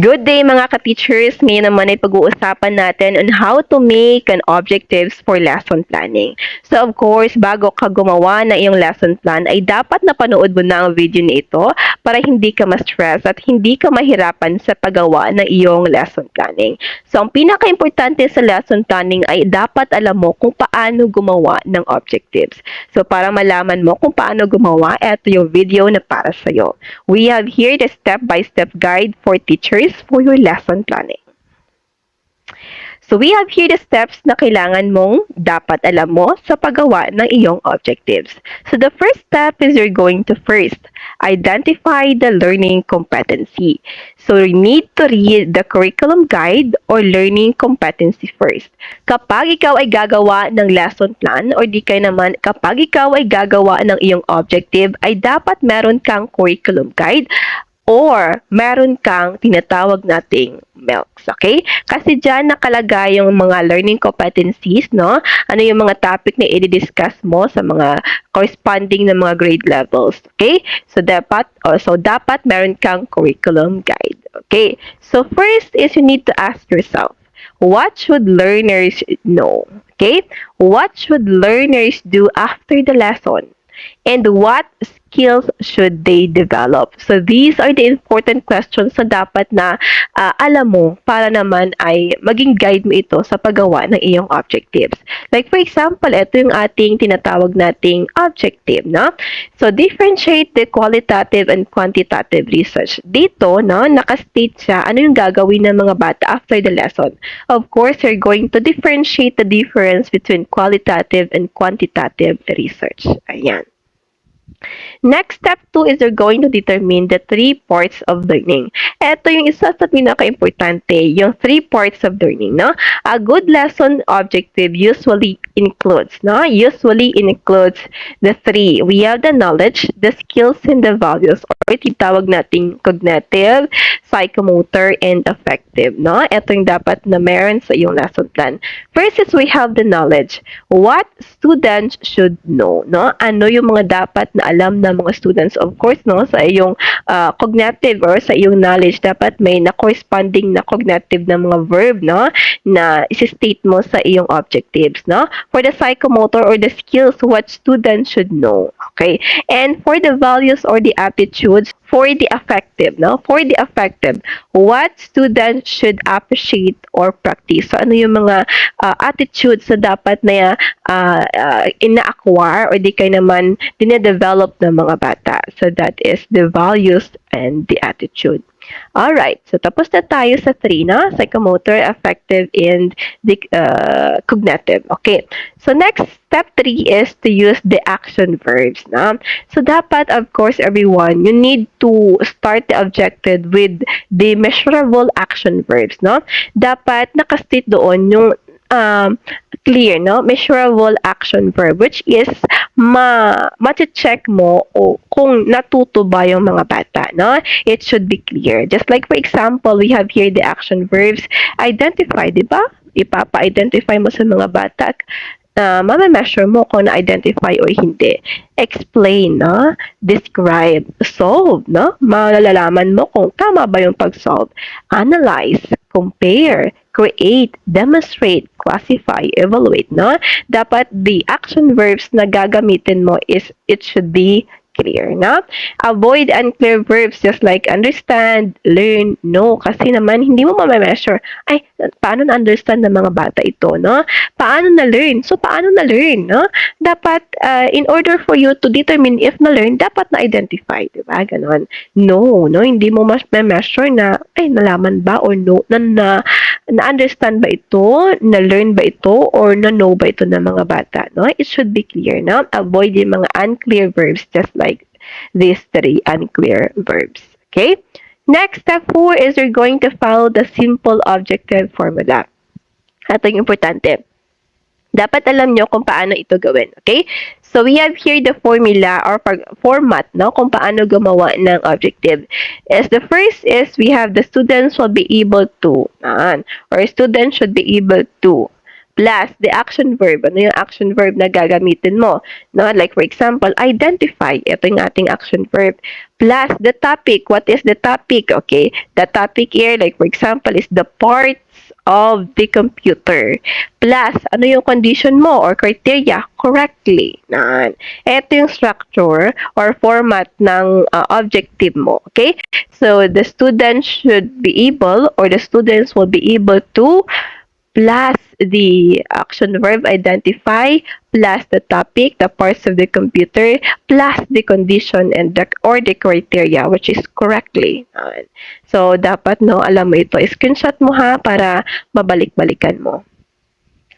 Good day mga ka-teachers! Ngayon naman ay pag-uusapan natin on how to make an objectives for lesson planning. So of course, bago ka gumawa ng iyong lesson plan ay dapat napanood mo na ang video na ito para hindi ka ma-stress at hindi ka mahirapan sa paggawa ng iyong lesson planning. So ang pinaka-importante sa lesson planning ay dapat alam mo kung paano gumawa ng objectives. So para malaman mo kung paano gumawa, ito yung video na para sa'yo. We have here the step-by-step guide for teachers for your lesson planning. So we have here the steps na kailangan mong dapat alam mo sa paggawa ng iyong objectives. So the first step is you're going to first identify the learning competency. So you need to read the curriculum guide or learning competency first. Kapag ikaw ay gagawa ng lesson plan or di kaya naman kapag ikaw ay gagawa ng iyong objective ay dapat meron kang curriculum guide or meron kang tinatawag nating MELCs, okay? Kasi dyan nakalagay yung mga learning competencies, no? Ano yung mga topic na i-discuss mo sa mga corresponding na mga grade levels, okay? So dapat meron kang curriculum guide, okay? So first is you need to ask yourself, what should learners know, okay? What should learners do after the lesson? And what skills should they develop? So these are the important questions na dapat na alam mo para naman ay maging guide mo ito sa paggawa ng iyong objectives. Like for example, ito yung ating tinatawag nating objective, no? So differentiate the qualitative and quantitative research. Dito, no, nakastate siya ano yung gagawin ng mga bata after the lesson. Of course, you're going to differentiate the difference between qualitative and quantitative research. Ayan. Next step 2 is you're going to determine the 3 parts of learning. Ito yung isa sa pinaka-importante, yung 3 parts of learning, no? A good lesson objective usually includes the 3. We have the knowledge, the skills, and the values, or titawag nating cognitive, psychomotor, and affective, no? Ito yung dapat na meron sa iyong lesson plan. First is we have the knowledge. What students should know, no? Ano yung mga dapat na alam ng mga students, of course, no, sa iyong cognitive or sa iyong knowledge, dapat may na corresponding na cognitive na mga verb, no, na isi-state mo sa iyong objectives, no. For the psychomotor or the skills, what students should know, okay. And for the values or the attitudes, for the affective, no? For the affective, what students should appreciate or practice. So, ano yung mga attitudes na dapat na ina-acquire or di kayo naman dine-develop ng mga bata. So, that is the values and the attitude. Alright, so tapos na tayo sa 3, no? Psychomotor, affective, and the cognitive. Okay, so next, step 3 is to use the action verbs, no? So dapat, of course, everyone, you need to start the objective with the measurable action verbs, no? Dapat nakastate doon yung clear, no? Measurable action verb, which is ma-check mo o kung natuto ba yung mga bata, no? It should be clear. Just like, for example, we have here the action verbs. Identify, di ba? Ipapa-identify mo sa mga bata. Mama-measure mo kung na-identify o hindi. Explain, no? Describe. Solve, no? Malalaman mo kung tama ba yung pag-solve. Analyze. Compare. Create, demonstrate, classify, evaluate, no? Dapat the action verbs na gagamitin mo is it should be clear, no? Avoid unclear verbs just like understand, learn, know. Kasi naman, hindi mo ma-measure. Ay, paano na-understand ng mga bata ito, no? Paano na-learn? So, paano na-learn, no? Dapat, in order for you to determine if na-learn, dapat na-identify, di ba? Ganon. No, hindi mo ma-measure na, ay, nalaman ba or no, na-understand ba ito, na-learn ba ito, or na-know ba ito ng mga bata, no? It should be clear, no? Avoid yung mga unclear verbs just like these 3 unclear verbs, okay? Next, step 4 is you're going to follow the simple objective formula. Ito yung importante. Dapat alam nyo kung paano ito gawin, okay? So, we have here the formula or format, no? Kung paano gumawa ng objective. The first is, we have the students will be able to, or students should be able to plus the action verb. Ano yung action verb na gagamitin mo? No? Like for example, identify. Ito yung ating action verb. Plus the topic. What is the topic? Okay. The topic here, like for example, is the parts of the computer. Plus, ano yung condition mo or criteria? Correctly. Nan. Ito yung structure or format ng objective mo. Okay? So, the student should be able or the students will be able to plus the action verb identify plus the topic, the parts of the computer, plus the condition and or the criteria which is correctly. So, dapat no, alam mo ito. Screenshot mo ha para mabalik-balikan mo.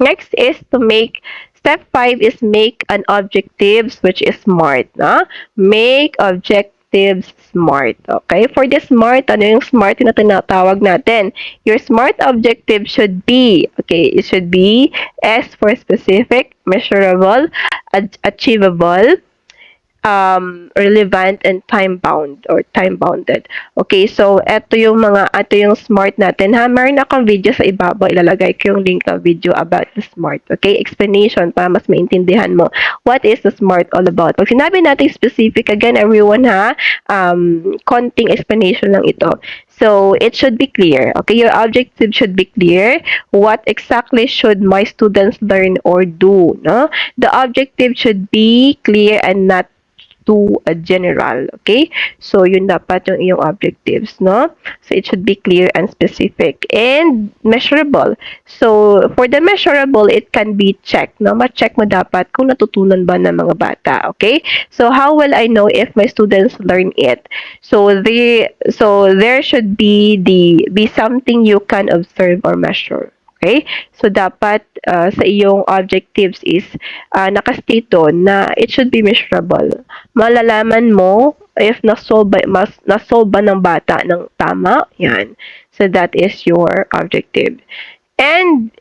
Next is to make, step 5 is make an objectives which is SMART. No? Make objectives SMART. Okay? For the SMART, ano yung SMART na tinatawag natin? Your SMART objective should be, okay, it should be S for specific, measurable, achievable, relevant and time-bound or time-bounded. Okay, so ito yung SMART natin ha. Meron akong video sa ibabaw, ilalagay ko yung link ng video about the SMART. Okay, explanation para mas maintindihan mo what is the SMART all about. Pag sinabi natin specific, again everyone ha, konting explanation lang ito. So, it should be clear. Okay, your objective should be clear. What exactly should my students learn or do? No? The objective should be clear and not to a general. Okay? So, yun dapat yung iyong objectives, no? So, it should be clear and specific and measurable. So, for the measurable, it can be checked, no? Ma-check mo dapat kung natutunan ba ng mga bata. Okay? So, how will I know if my students learn it? So, there should be something you can observe or measure. Okay? So, dapat sa iyong objectives is nakastate doon na it should be measurable. Malalaman mo if nasolve ba ng bata ng tama. Yan. So, that is your objective. And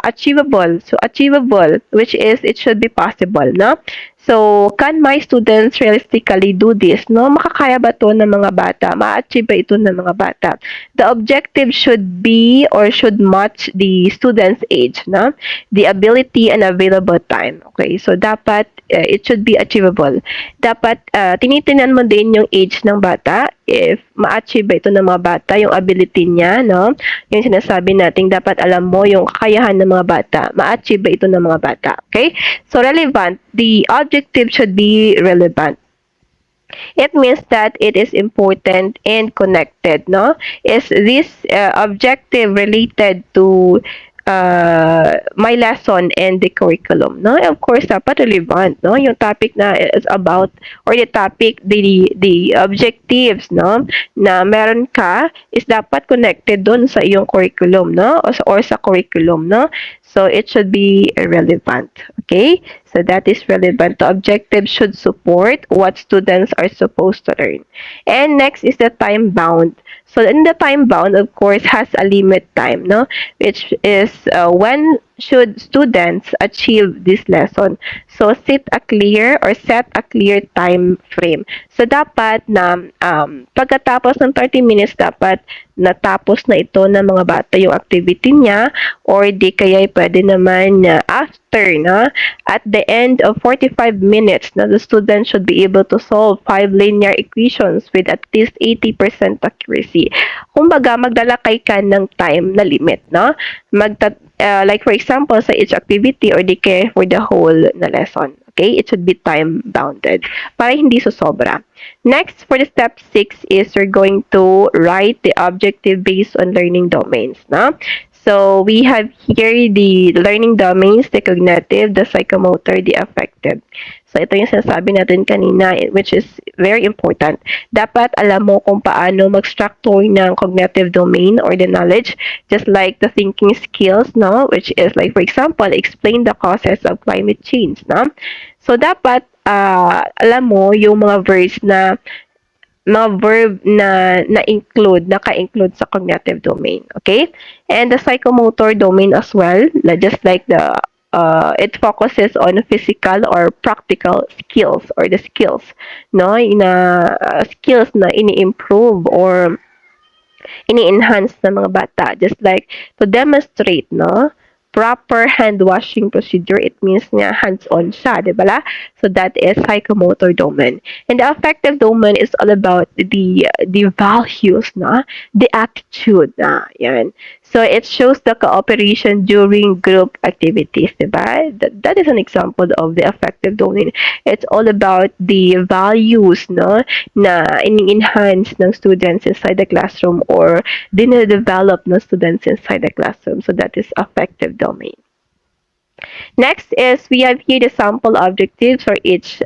achievable. So, achievable, which is it should be possible, no? So, can my students realistically do this? No? Makakaya ba ito ng mga bata? Ma-achieve ba ito ng mga bata? The objective should be or should match the student's age, no? The ability and available time. Okay, so dapat it should be achievable. Dapat tinitingnan mo din yung age ng bata, if ma-achieve ba ito ng mga bata, yung ability niya, no? Yung sinasabi natin, dapat alam mo yung kakayahan ng mga bata, ma-achieve ba ito ng mga bata. Okay? So, relevant. The objective should be relevant. It means that it is important and connected, no? Is this objective related to my lesson and the curriculum, no? Of course, dapat relevant, no? Yung topic na is about, or the topic, the objectives, no? Na meron ka is dapat connected dun sa iyong curriculum, no? Or sa curriculum, no? So, it should be relevant. Okay? So, that is relevant. The objective should support what students are supposed to learn. And next is the time bound. So, in the time bound, of course, has a limit time, no? Which is when should students achieve this lesson. So, set a clear time frame. So, dapat na pagkatapos ng 30 minutes, dapat natapos na ito ng mga bata yung activity niya, or di kaya pwede naman after, na at the end of 45 minutes, na the student should be able to solve 5 linear equations with at least 80% accuracy. Kumbaga, maglalakay ka ng time na limit, no? Like for example, sa each activity or di kaya for the whole na lesson. Okay? It should be time bounded para hindi sosobra. Next, for the step 6 is we're going to write the objective based on learning domains. No? So, we have here the learning domains, the cognitive, the psychomotor, the affective. So, ito yung sinasabi natin kanina, which is very important. Dapat alam mo kung paano mag-structure ng cognitive domain or the knowledge, just like the thinking skills, no? Which is like, for example, explain the causes of climate change, no? So, dapat alam mo yung mga verbs na verb na naka-include sa cognitive domain. Okay? And the psychomotor domain as well, just like it focuses on physical or practical skills or the skills, no? Skills na ini-improve or ini-enhance ng mga bata, just like to demonstrate, no? proper hand washing procedure, it means nga hands-on siya, di ba? So that is psychomotor domain. And the affective domain is all about the values, na, the attitude, na, yan. So it shows the cooperation during group activities, di ba? That is an example of the affective domain. It's all about the values, no, na ini-enhance ng students inside the classroom or dine-develop ng students inside the classroom. So that is affective domain. Next is we have here the sample objectives for each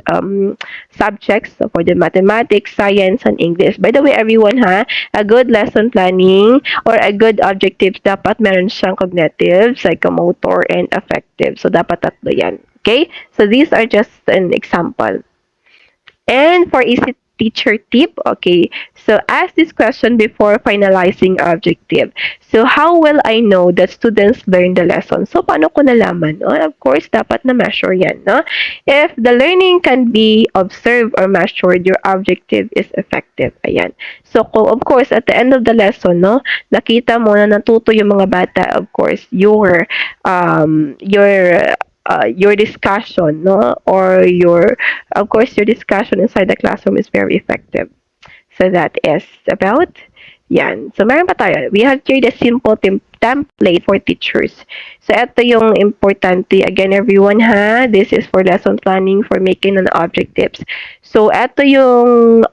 subjects. So for the mathematics, science, and English. By the way, everyone a good lesson planning or a good objectives dapat meron siyang cognitive, psychomotor, and affective. So dapat tatlo yan. Okay? So these are just an example. And for easy teacher tip, okay, so ask this question before finalizing objective. So how will I know that students learn the lesson? So paano ko nalaman? No? Of course, dapat na measure yan. No? If the learning can be observed or measured, your objective is effective. Ayan. So of course, at the end of the lesson, no, nakita mo na natuto yung mga bata, of course, your discussion, no, or of course your discussion inside the classroom is very effective. So that is about yan. So meron pa tayo. We have here the simple template for teachers. So ito yung importante. Again, everyone this is for lesson planning, for making an objectives. So ito yung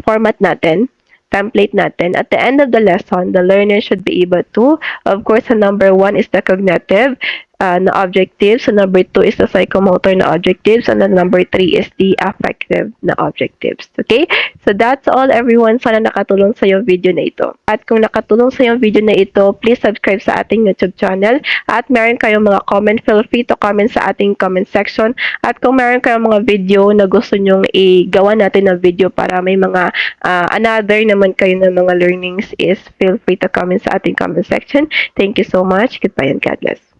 format natin, template natin. At the end of the lesson, the learner should be able to, of course, number 1 is the cognitive na objectives. So number 2 is the psychomotor na objectives. And then number 3 is the affective na objectives. Okay? So that's all, everyone. Sana nakatulong sa yung video na ito. At kung nakatulong sa yung video na ito, please subscribe sa ating YouTube channel. At meron kayong mga comment, feel free to comment sa ating comment section. At kung meron kayong mga video na gusto nyong igawa natin na video para may mga another naman kayo ng mga learnings, is feel free to comment sa ating comment section. Thank you so much. Goodbye and God bless.